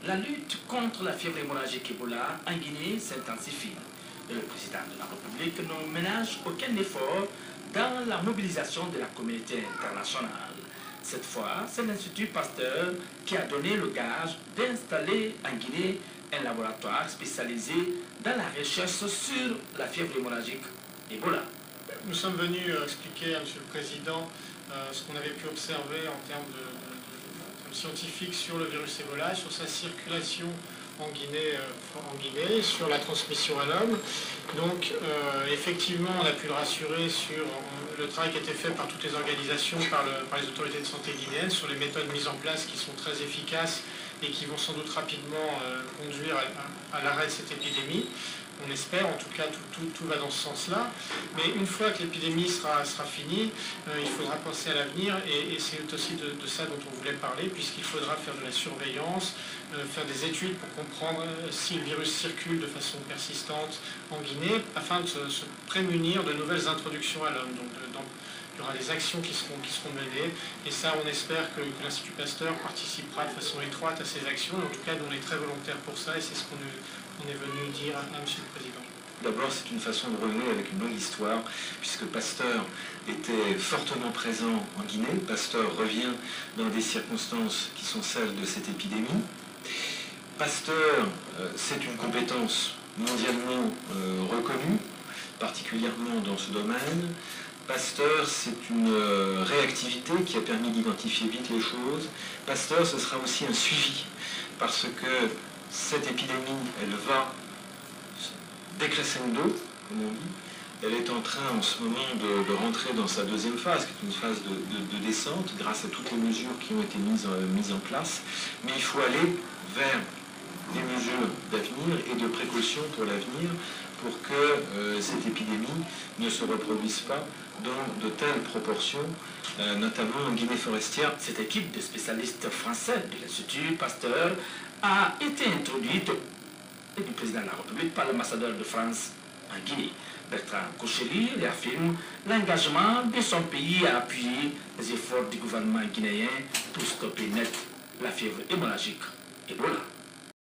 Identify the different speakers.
Speaker 1: La lutte contre la fièvre hémorragique Ebola en Guinée s'intensifie. Et le président de la République ne ménage aucun effort dans la mobilisation de la communauté internationale. Cette fois, c'est l'Institut Pasteur qui a donné le gage d'installer en Guinée un laboratoire spécialisé dans la recherche sur la fièvre hémorragique Ebola.
Speaker 2: Nous sommes venus expliquer à M. le Président ce qu'on avait pu observer en termes de scientifiques sur le virus Ebola, sur sa circulation en Guinée, sur la transmission à l'homme. Donc effectivement, on a pu le rassurer sur le travail qui a été fait par toutes les organisations, par les autorités de santé guinéennes, sur les méthodes mises en place qui sont très efficaces et qui vont sans doute rapidement conduire à l'arrêt de cette épidémie. On espère, en tout cas, tout va dans ce sens-là. Mais une fois que l'épidémie sera finie, il faudra penser à l'avenir et c'est aussi de ça dont on voulait parler, puisqu'il faudra faire de la surveillance, faire des études pour comprendre si le virus circule de façon persistante en Guinée, afin de se prémunir de nouvelles introductions à l'homme. Donc, il y aura des actions qui seront menées, et ça, on espère que l'Institut Pasteur participera de façon étroite à ces actions. En tout cas, nous, on est très volontaires pour ça, et c'est ce qu'on est venu dire à M. le Président.
Speaker 3: D'abord, c'est une façon de renouer avec une longue histoire, puisque Pasteur était fortement présent en Guinée. Pasteur revient dans des circonstances qui sont celles de cette épidémie. Pasteur, c'est une compétence mondialement reconnue, particulièrement dans ce domaine. Pasteur, c'est une réactivité qui a permis d'identifier vite les choses. Pasteur, ce sera aussi un suivi, parce que cette épidémie, elle va décrescendo, comme on dit. Elle est en train en ce moment de rentrer dans sa deuxième phase, qui est une phase de descente, grâce à toutes les mesures qui ont été mises en place. Mais il faut aller vers des mesures d'avenir et de précaution pour l'avenir, pour que cette épidémie ne se reproduise pas dans de telles proportions, notamment en Guinée forestière.
Speaker 1: Cette équipe de spécialistes français de l'Institut Pasteur a été introduite du président de la République par l'ambassadeur de France en Guinée. Bertrand Koucheri réaffirme l'engagement de son pays à appuyer les efforts du gouvernement guinéen pour stopper net la fièvre hémorragique Ebola.